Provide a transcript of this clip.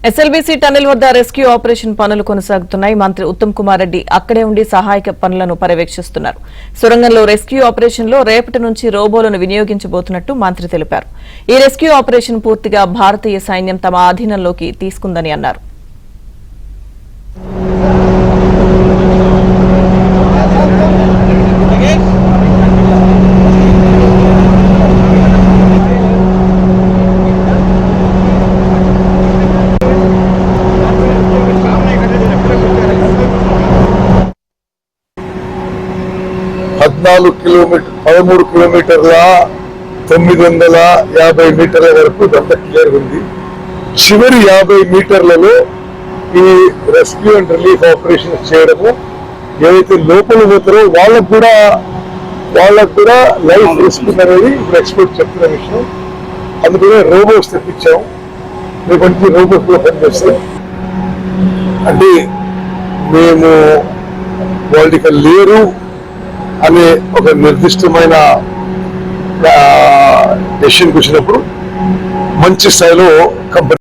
SLBC tunnel వద్ద rescue operation పనులు కొనసాగుతున్నాయి. మంత్రి ఉత్తమ్ కుమార్ రెడ్డి అక్కడే ఉండి సహాయక పనులను పర్యవేక్షిస్తున్నారు. సొరంగంలో రెస్క్యూ ఆపరేషన్ లో రేపటి నుంచి రోబోలను వినియోగించబోతున్నట్టు మంత్రి తెలిపారు. ఈ రెస్క్యూ ఆపరేషన్ పూర్తిగా భారతీయ సైన్యం తమ ఆధీనంలోకి తీసుకుందని అన్నారు. పదమూడు కిలోమీటర్ల 950 మీటర్ల వరకు ఇదంతా క్లియర్ ఉంది. చివరి 50 మీటర్లలో ఈ రెస్క్యూ అండ్ రిలీఫ్ ఆపరేషన్ చేయడము, ఏవైతే లోపల పోతారో వాళ్ళకు కూడా లైఫ్ రిస్క్ అనేది ఇప్పుడు ఎక్స్పర్ట్ చెప్తున్న విషయం. అందుకనే రోబోట్స్ తెప్పించాం. రేపటి నుంచి రోబోట్స్ కూడా పనిచేస్తాం. అంటే మేము వాళ్ళు ఇక్కడ లేరు అనే ఒక నిర్దిష్టమైన డెసిషన్కి వచ్చినప్పుడు మంచి స్థాయిలో కంపెనీ